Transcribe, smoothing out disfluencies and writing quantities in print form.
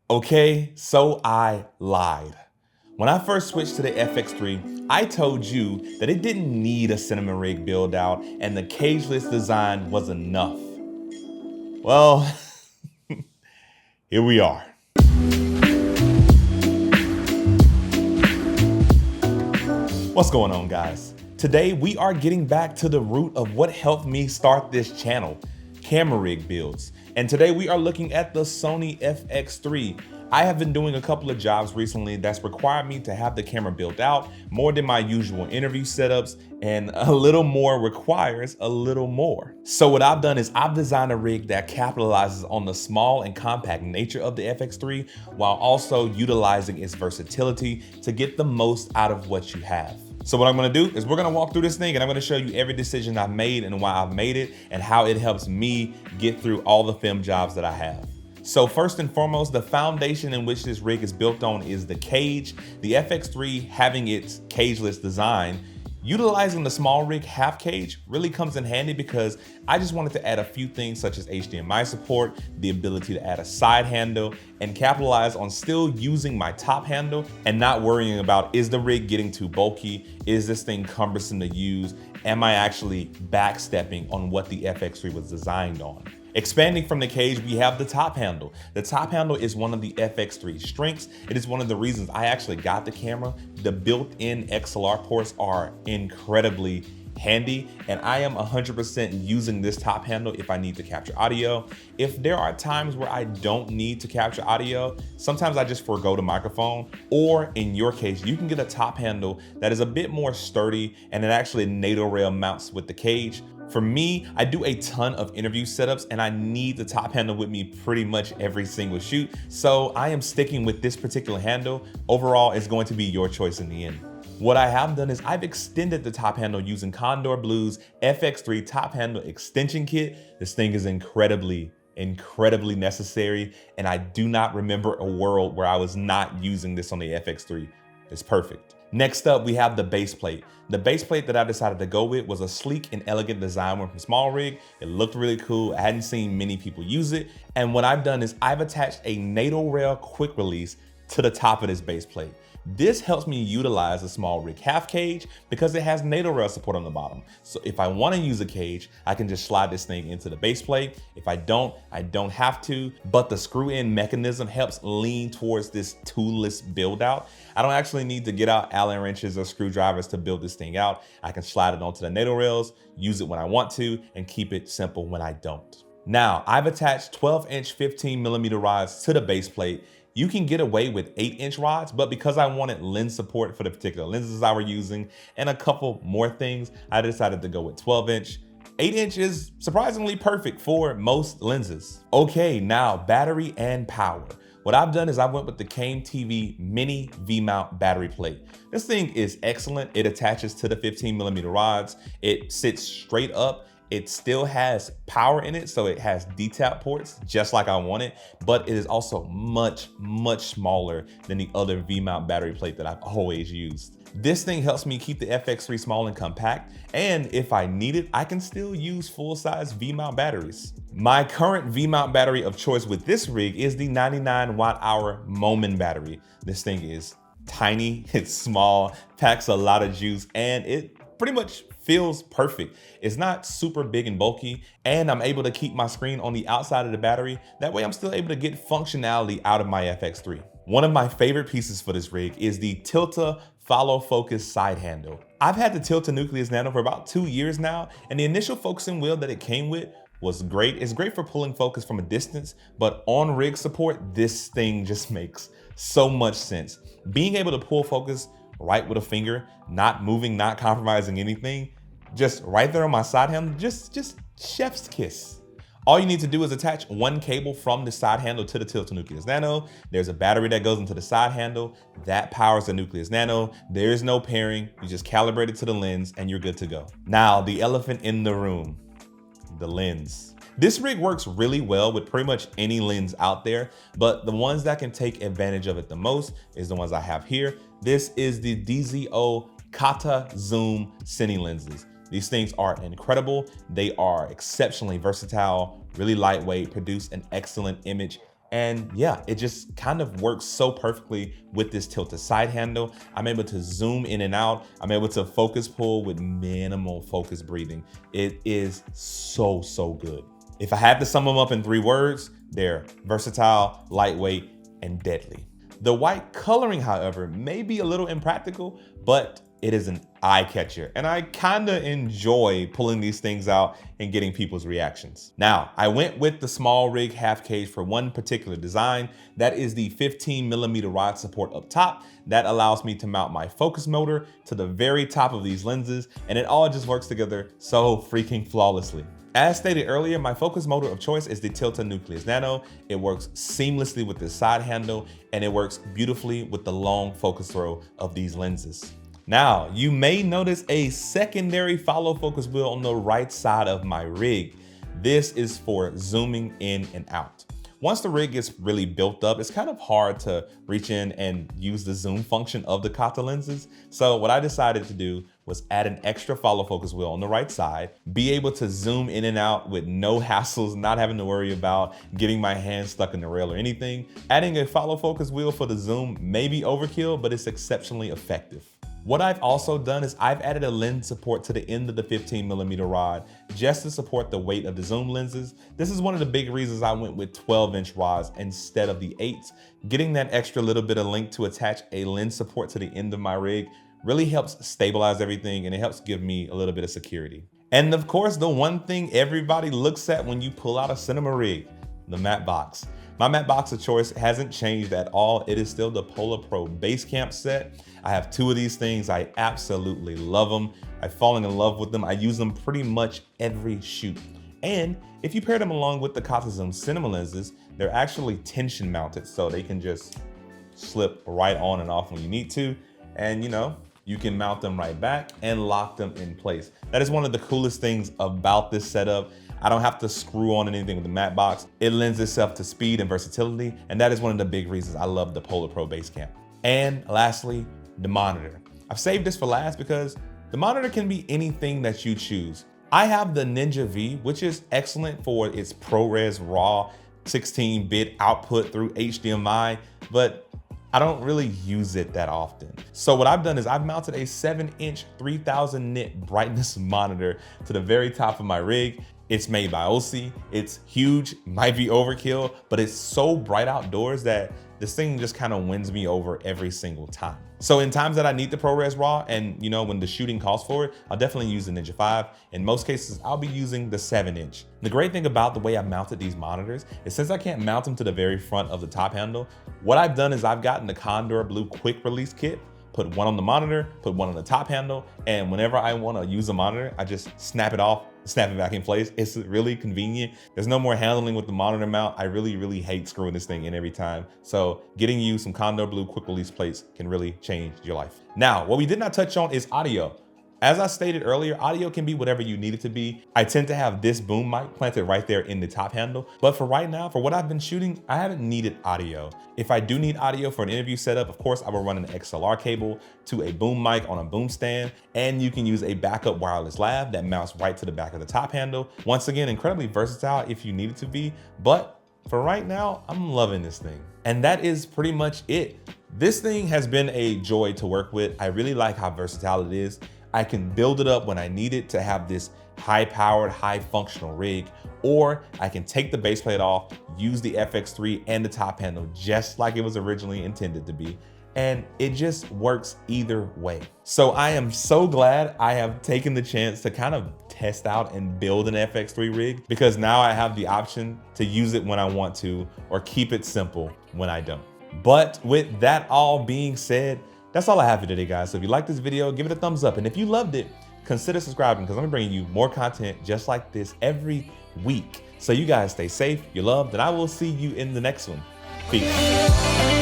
Okay, so I lied. When I first switched to the FX3, I told you that it didn't need a cinema rig build out and the cageless design was enough. Well, here we are. What's going on, guys? Today we are getting back to the root of what helped me start this channel, camera rig builds. And today we are looking at the Sony FX3. I have been doing a couple of jobs recently that's required me to have the camera built out more than my usual interview setups, and a little more requires a little more. So what I've done is I've designed a rig that capitalizes on the small and compact nature of the FX3 while also utilizing its versatility to get the most out of what you have. So what I'm gonna do is we're gonna walk through this thing and I'm gonna show you every decision I've made and why I've made it and how it helps me get through all the film jobs that I have. So first and foremost, the foundation in which this rig is built on is the cage. The FX3 having its cageless design, utilizing the small rig half cage really comes in handy because I just wanted to add a few things such as HDMI support, the ability to add a side handle, and capitalize on still using my top handle and not worrying about, is the rig getting too bulky? Is this thing cumbersome to use? Am I actually backstepping on what the FX3 was designed on? Expanding from the cage, we have the top handle. The top handle is one of the FX3's strengths. It is one of the reasons I actually got the camera. The built-in XLR ports are incredibly handy, and I am 100% using this top handle if I need to capture audio. If there are times where I don't need to capture audio, sometimes I just forego the microphone, or in your case, you can get a top handle that is a bit more sturdy and it actually NATO rail mounts with the cage. For me, I do a ton of interview setups and I need the top handle with me pretty much every single shoot. So I am sticking with this particular handle. Overall, it's going to be your choice in the end. What I have done is I've extended the top handle using Condor Blue's FX3 top handle extension kit. This thing is incredibly necessary, and I do not remember a world where I was not using this on the FX3. It's perfect. Next up, we have the base plate. The base plate that I decided to go with was a sleek and elegant design from Small Rig. It looked really cool. I hadn't seen many people use it. And what I've done is I've attached a NATO rail quick release to the top of this base plate. This helps me utilize the Small Rig half cage because it has NATO rail support on the bottom. So if I want to use a cage, I can just slide this thing into the base plate. If I don't have to, but the screw-in mechanism helps lean towards this toolless build out. I don't actually need to get out Allen wrenches or screwdrivers to build this thing out. I can slide it onto the NATO rails, use it when I want to, and keep it simple when I don't. Now, I've attached 12-inch 15mm rods to the base plate. You can get away with 8-inch rods, but because I wanted lens support for the particular lenses I were using and a couple more things, I decided to go with 12-inch. 8-inch is surprisingly perfect for most lenses. Okay, now battery and power. What I've done is I went with the Came TV Mini V-mount battery plate. This thing is excellent. It attaches to the 15mm rods. It sits straight up. It still has power in it, so it has D-tap ports just like I want it, but it is also much smaller than the other V-mount battery plate that I've always used. This thing helps me keep the FX3 small and compact, and if I need it, I can still use full-size V-mount batteries. My current V-mount battery of choice with this rig is the 99 watt-hour Momen battery. This thing is tiny, it's small, packs a lot of juice, and it pretty much feels perfect. It's not super big and bulky, and I'm able to keep my screen on the outside of the battery. That way I'm still able to get functionality out of my FX3. One of my favorite pieces for this rig is the Tilta Follow Focus side handle. I've had the Tilta Nucleus Nano for about 2 years now, and the initial focusing wheel that it came with was great. It's great for pulling focus from a distance, but on rig support, this thing just makes so much sense. Being able to pull focus right with a finger, not moving, not compromising anything, just right there on my side handle, just chef's kiss. All you need to do is attach one cable from the side handle to the Tilta Nucleus Nano. There's a battery that goes into the side handle that powers the Nucleus Nano. There is no pairing. You just calibrate it to the lens and you're good to go. Now, the elephant in the room, the lens. This rig works really well with pretty much any lens out there, but the ones that can take advantage of it the most is the ones I have here. This is the DZO Catta Zoom cine lenses. These things are incredible. They are exceptionally versatile, really lightweight, produce an excellent image, And yeah, it just kind of works so perfectly with this tilted side handle. I'm able to zoom in and out. I'm able to focus pull with minimal focus breathing. It is so, so good. If I had to sum them up in 3 words, they're versatile, lightweight, and deadly. The white coloring, however, may be a little impractical, but it is an eye catcher, and I kinda enjoy pulling these things out and getting people's reactions. Now, I went with the small rig half cage for one particular design. That is the 15mm rod support up top. That allows me to mount my focus motor to the very top of these lenses, and it all just works together so freaking flawlessly. As stated earlier, my focus motor of choice is the Tilta Nucleus Nano. It works seamlessly with this side handle, and it works beautifully with the long focus throw of these lenses. Now, you may notice a secondary follow focus wheel on the right side of my rig. This is for zooming in and out. Once the rig gets really built up, it's kind of hard to reach in and use the zoom function of the Catta lenses. So what I decided to do was add an extra follow focus wheel on the right side, be able to zoom in and out with no hassles, not having to worry about getting my hand stuck in the rail or anything. Adding a follow focus wheel for the zoom may be overkill, but it's exceptionally effective. What I've also done is I've added a lens support to the end of the 15mm rod just to support the weight of the zoom lenses. This is one of the big reasons I went with 12-inch rods instead of the 8s. Getting that extra little bit of length to attach a lens support to the end of my rig really helps stabilize everything, and it helps give me a little bit of security. And of course, the one thing everybody looks at when you pull out a cinema rig, the matte box. My matte box of choice hasn't changed at all. It is still the Polar Pro Basecamp set. I have 2 of these things. I absolutely love them. I've fallen in love with them. I use them pretty much every shoot. And if you pair them along with the Catta Zoom cinema lenses, they're actually tension mounted, so they can just slip right on and off when you need to. And you can mount them right back and lock them in place. That is one of the coolest things about this setup. I don't have to screw on anything with the matte box. It lends itself to speed and versatility, and that is one of the big reasons I love the Polar Pro Basecamp. And lastly, the monitor. I've saved this for last because the monitor can be anything that you choose. I have the Ninja V, which is excellent for its ProRes RAW 16-bit output through HDMI, but I don't really use it that often. So what I've done is I've mounted a 7-inch 3000 nit brightness monitor to the very top of my rig. It's made by OC. It's huge, might be overkill, but it's so bright outdoors that this thing just kind of wins me over every single time. So in times that I need the ProRes RAW and when the shooting calls for it, I'll definitely use the Ninja 5. In most cases, I'll be using the 7-inch. The great thing about the way I've mounted these monitors is since I can't mount them to the very front of the top handle, what I've done is I've gotten the Condor Blue quick release kit, put one on the monitor, put one on the top handle, and whenever I want to use a monitor, I just snap it off, snap it back in place. It's really convenient. There's no more handling with the monitor mount. I really hate screwing this thing in every time. So getting you some Condor Blue quick release plates can really change your life. Now, what we did not touch on is audio. As I stated earlier, audio can be whatever you need it to be. I tend to have this boom mic planted right there in the top handle, but for right now, for what I've been shooting, I haven't needed audio. If I do need audio for an interview setup, of course, I will run an XLR cable to a boom mic on a boom stand, and you can use a backup wireless lav that mounts right to the back of the top handle. Once again, incredibly versatile if you need it to be, but for right now, I'm loving this thing. And that is pretty much it. This thing has been a joy to work with. I really like how versatile it is. I can build it up when I need it to have this high-powered, high-functional rig, or I can take the baseplate off, use the FX3 and the top handle just like it was originally intended to be, and it just works either way. So I am so glad I have taken the chance to kind of test out and build an FX3 rig, because now I have the option to use it when I want to or keep it simple when I don't. But with that all being said, that's all I have for today, guys. So if you like this video, give it a thumbs up. And if you loved it, consider subscribing, because I'm bringing you more content just like this every week. So you guys stay safe, you're loved, and I will see you in the next one. Peace.